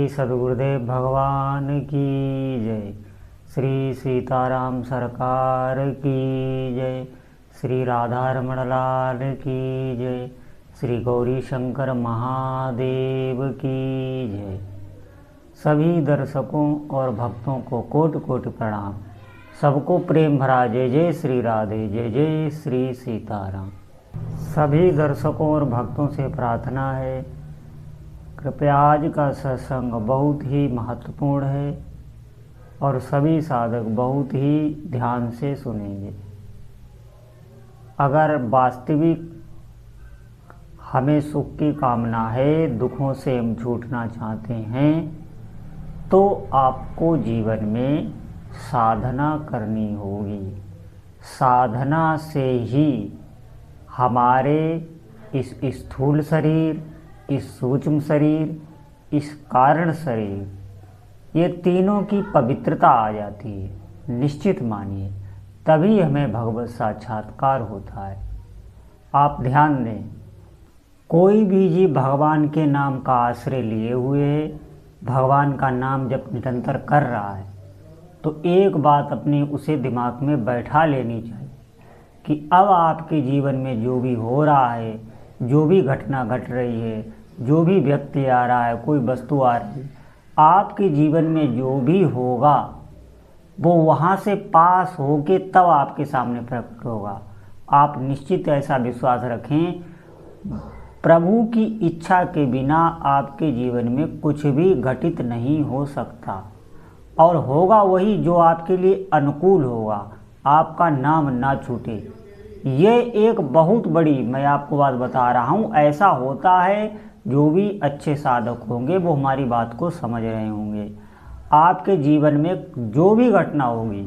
श्री सद्गुरुदेव भगवान की जय। श्री सीताराम सरकार की जय। श्री राधारमण लाल की जय। श्री गौरी शंकर महादेव की जय। सभी दर्शकों और भक्तों को कोटि कोटि प्रणाम। सबको प्रेम भरा जय जय श्री राधे, जय जय श्री सीताराम। सभी दर्शकों और भक्तों से प्रार्थना है, कृपया आज का सत्संग बहुत ही महत्वपूर्ण है और सभी साधक बहुत ही ध्यान से सुनेंगे। अगर वास्तविक हमें सुख की कामना है, दुखों से हम छूटना चाहते हैं, तो आपको जीवन में साधना करनी होगी। साधना से ही हमारे इस स्थूल शरीर, इस सूक्ष्म शरीर, इस कारण शरीर, ये तीनों की पवित्रता आ जाती है। निश्चित मानिए, तभी हमें भगवत साक्षात्कार होता है। आप ध्यान दें, कोई भी जीव भगवान के नाम का आश्रय लिए हुए है, भगवान का नाम जब निरंतर कर रहा है, तो एक बात अपनी उसे दिमाग में बैठा लेनी चाहिए कि अब आपके जीवन में जो भी हो रहा है, जो भी घटना घट रही है, जो भी व्यक्ति आ रहा है, कोई वस्तु आ रही है, आपके जीवन में जो भी होगा वो वहाँ से पास होके तब आपके सामने प्रकट होगा। आप निश्चित ऐसा विश्वास रखें, प्रभु की इच्छा के बिना आपके जीवन में कुछ भी घटित नहीं हो सकता, और होगा वही जो आपके लिए अनुकूल होगा। आपका नाम ना छूटे, ये एक बहुत बड़ी, मैं आपको बात बता रहा हूँ, ऐसा होता है। जो भी अच्छे साधक होंगे वो हमारी बात को समझ रहे होंगे। आपके जीवन में जो भी घटना होगी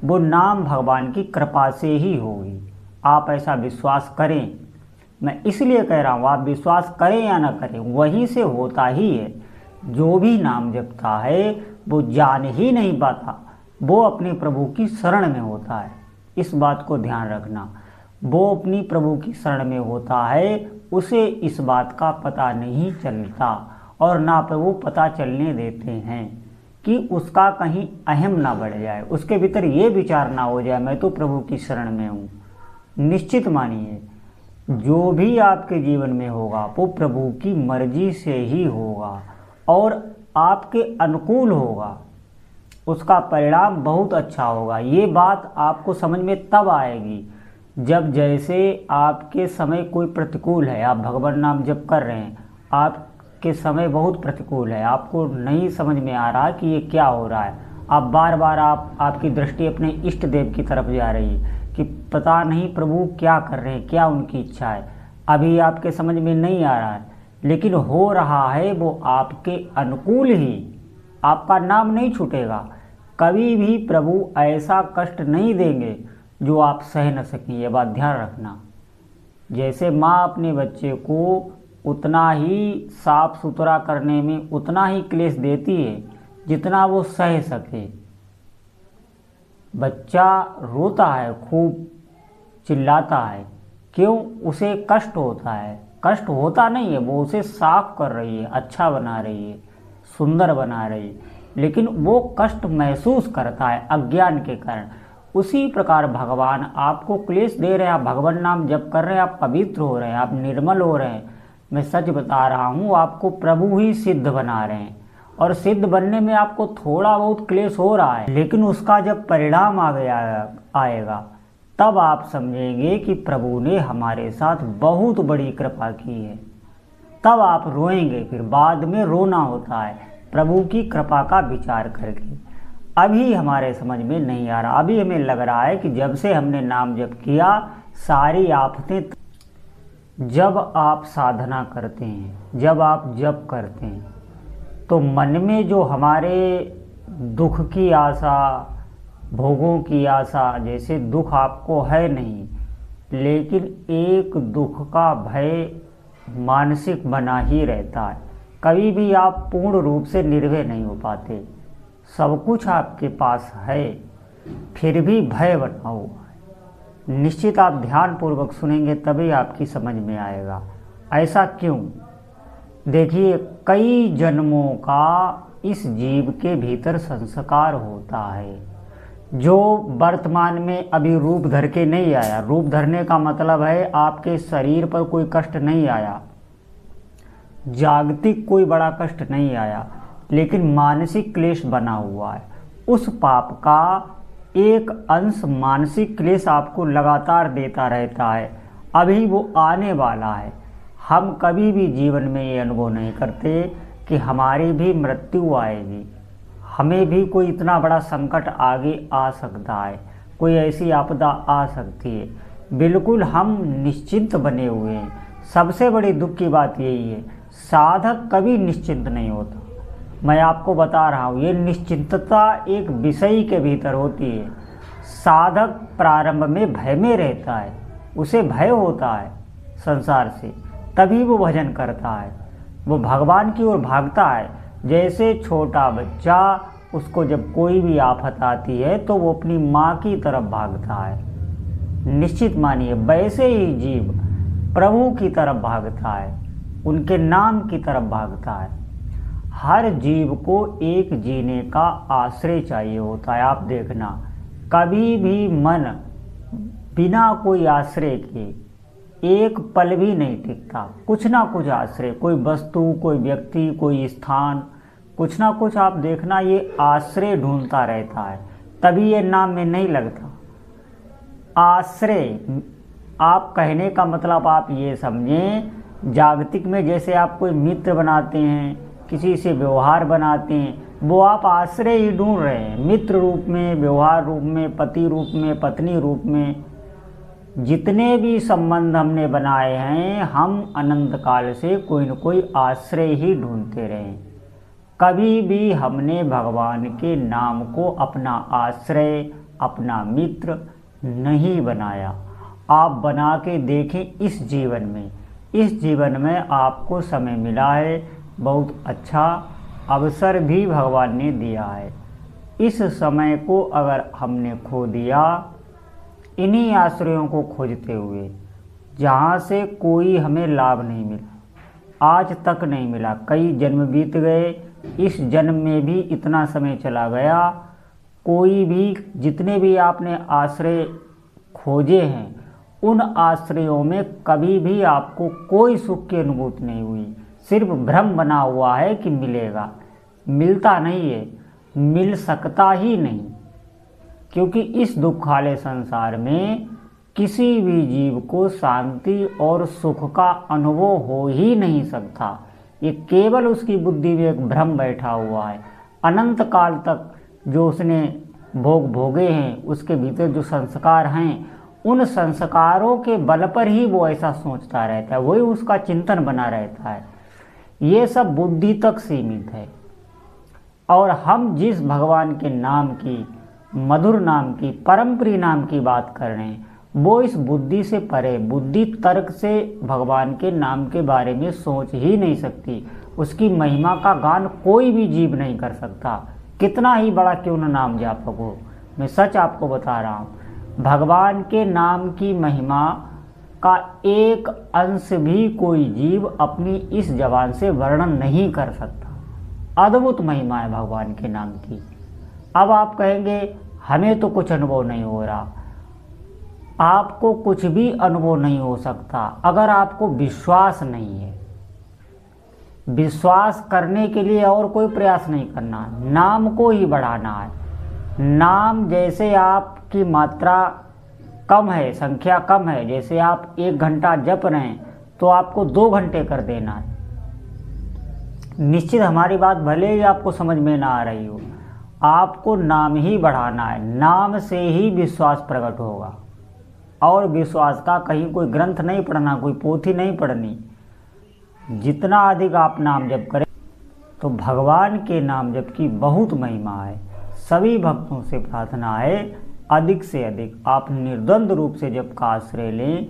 वो नाम भगवान की कृपा से ही होगी। आप ऐसा विश्वास करें, मैं इसलिए कह रहा हूँ, आप विश्वास करें या ना करें, वहीं से होता ही है। जो भी नाम जपता है वो जान ही नहीं पाता, वो अपने प्रभु की शरण में होता है। इस बात को ध्यान रखना, वो अपनी प्रभु की शरण में होता है, उसे इस बात का पता नहीं चलता, और ना प्रभु पता चलने देते हैं कि उसका कहीं अहम ना बढ़ जाए, उसके भीतर ये विचार ना हो जाए मैं तो प्रभु की शरण में हूँ। निश्चित मानिए, जो भी आपके जीवन में होगा वो प्रभु की मर्जी से ही होगा और आपके अनुकूल होगा, उसका परिणाम बहुत अच्छा होगा। ये बात आपको समझ में तब आएगी जब, जैसे आपके समय कोई प्रतिकूल है, आप भगवान नाम जप कर रहे हैं, आपके समय बहुत प्रतिकूल है, आपको नहीं समझ में आ रहा कि ये क्या हो रहा है, आप बार बार आपकी दृष्टि अपने इष्ट देव की तरफ जा रही है कि पता नहीं प्रभु क्या कर रहे हैं, क्या उनकी इच्छा है, अभी आपके समझ में नहीं आ रहा है, लेकिन हो रहा है वो आपके अनुकूल ही। आपका नाम नहीं छूटेगा, कभी भी प्रभु ऐसा कष्ट नहीं देंगे जो आप सह न सकें। ये बात ध्यान रखना। जैसे माँ अपने बच्चे को उतना ही साफ सुथरा करने में उतना ही क्लेश देती है जितना वो सह सके। बच्चा रोता है, खूब चिल्लाता है, क्यों? उसे कष्ट होता है। कष्ट होता नहीं है, वो उसे साफ कर रही है, अच्छा बना रही है, सुंदर बना रही है, लेकिन वो कष्ट महसूस करता है अज्ञान के कारण। उसी प्रकार भगवान आपको क्लेश दे रहे हैं, आप भगवान नाम जप कर रहे हैं, आप पवित्र हो रहे हैं, आप निर्मल हो रहे हैं। मैं सच बता रहा हूँ, आपको प्रभु ही सिद्ध बना रहे हैं, और सिद्ध बनने में आपको थोड़ा बहुत क्लेश हो रहा है, लेकिन उसका जब परिणाम आएगा तब आप समझेंगे कि प्रभु ने हमारे साथ बहुत बड़ी कृपा की है। तब आप रोएंगे, फिर बाद में रोना होता है प्रभु की कृपा का विचार करके। अभी हमारे समझ में नहीं आ रहा, अभी हमें लग रहा है कि जब से हमने नाम जप किया सारी आफतें। जब आप साधना करते हैं, जब आप जप करते हैं, तो मन में जो हमारे दुख की आशा, भोगों की आशा, जैसे दुख आपको है नहीं, लेकिन एक दुख का भय मानसिक बना ही रहता है। कभी भी आप पूर्ण रूप से निर्भय नहीं हो पाते, सब कुछ आपके पास है, फिर भी भय बना हुआ है। निश्चित आप ध्यानपूर्वक सुनेंगे तभी आपकी समझ में आएगा। ऐसा क्यों? देखिए, कई जन्मों का इस जीव के भीतर संस्कार होता है, जो वर्तमान में अभी रूप धर के नहीं आया। रूप धरने का मतलब है आपके शरीर पर कोई कष्ट नहीं आया, जागतिक कोई बड़ा कष्ट नहीं आया, लेकिन मानसिक क्लेश बना हुआ है। उस पाप का एक अंश मानसिक क्लेश आपको लगातार देता रहता है। अभी वो आने वाला है। हम कभी भी जीवन में ये अनुभव नहीं करते कि हमारी भी मृत्यु आएगी, हमें भी कोई इतना बड़ा संकट आगे आ सकता है, कोई ऐसी आपदा आ सकती है। बिल्कुल हम निश्चिंत बने हुए हैं। सबसे बड़ी दुख की बात यही है, साधक कभी निश्चिंत नहीं होता। मैं आपको बता रहा हूँ, ये निश्चिंतता एक विषय के भीतर होती है। साधक प्रारंभ में भय में रहता है, उसे भय होता है संसार से, तभी वो भजन करता है, वो भगवान की ओर भागता है। जैसे छोटा बच्चा, उसको जब कोई भी आफत आती है तो वो अपनी माँ की तरफ भागता है। निश्चित मानिए, वैसे ही जीव प्रभु की तरफ भागता है, उनके नाम की तरफ भागता है। हर जीव को एक जीने का आश्रय चाहिए होता है। आप देखना, कभी भी मन बिना कोई आश्रय के एक पल भी नहीं टिकता। कुछ ना कुछ आश्रय, कोई वस्तु, कोई व्यक्ति, कोई स्थान, कुछ ना कुछ आप देखना ये आश्रय ढूंढता रहता है, तभी ये नाम में नहीं लगता। आश्रय, आप कहने का मतलब आप ये समझें, जागतिक में जैसे आप कोई मित्र बनाते हैं, किसी से व्यवहार बनाते हैं, वो आप आश्रय ही ढूंढ रहे हैं। मित्र रूप में, व्यवहार रूप में, पति रूप में, पत्नी रूप में, जितने भी संबंध हमने बनाए हैं, हम अनंत काल से कोई न कोई आश्रय ही ढूंढते रहे। कभी भी हमने भगवान के नाम को अपना आश्रय, अपना मित्र नहीं बनाया। आप बना के देखें इस जीवन में। इस जीवन में आपको समय मिला है, बहुत अच्छा अवसर भी भगवान ने दिया है। इस समय को अगर हमने खो दिया, इन्हीं आश्रयों को खोजते हुए, जहाँ से कोई हमें लाभ नहीं मिला, आज तक नहीं मिला, कई जन्म बीत गए, इस जन्म में भी इतना समय चला गया, कोई भी, जितने भी आपने आश्रय खोजे हैं, उन आश्रयों में कभी भी आपको कोई सुख की अनुभूति नहीं हुई। सिर्फ भ्रम बना हुआ है कि मिलेगा, मिलता नहीं है, मिल सकता ही नहीं, क्योंकि इस दुखाले संसार में किसी भी जीव को शांति और सुख का अनुभव हो ही नहीं सकता। ये केवल उसकी बुद्धि में एक भ्रम बैठा हुआ है। अनंत काल तक जो उसने भोग भोगे हैं, उसके भीतर जो संस्कार हैं, उन संस्कारों के बल पर ही वो ऐसा सोचता रहता है, वही उसका चिंतन बना रहता है। ये सब बुद्धि तक सीमित है। और हम जिस भगवान के नाम की, मधुर नाम की, परम प्रिय नाम की बात कर रहे हैं, वो इस बुद्धि से परे, बुद्धि तर्क से भगवान के नाम के बारे में सोच ही नहीं सकती। उसकी महिमा का गान कोई भी जीव नहीं कर सकता, कितना ही बड़ा क्यों न नाम जापक हो। मैं सच आपको बता रहा हूँ, भगवान के नाम की महिमा का एक अंश भी कोई जीव अपनी इस जबान से वर्णन नहीं कर सकता। अद्भुत महिमा है भगवान के नाम की। अब आप कहेंगे हमें तो कुछ अनुभव नहीं हो रहा। आपको कुछ भी अनुभव नहीं हो सकता अगर आपको विश्वास नहीं है। विश्वास करने के लिए और कोई प्रयास नहीं करना, नाम को ही बढ़ाना है। नाम जैसे आपकी मात्रा कम है, संख्या कम है, जैसे आप 1 घंटा जप रहे हैं तो आपको 2 घंटे कर देना है। निश्चित हमारी बात भले ही आपको समझ में ना आ रही हो, आपको नाम ही बढ़ाना है। नाम से ही विश्वास प्रकट होगा। और विश्वास का कहीं कोई ग्रंथ नहीं पढ़ना, कोई पोथी नहीं पढ़नी। जितना अधिक आप नाम जप करें, तो भगवान के नाम जप की बहुत महिमा है। सभी भक्तों से प्रार्थना है, अधिक से अधिक आप निर्द्वंद रूप से जप का आश्रय लें।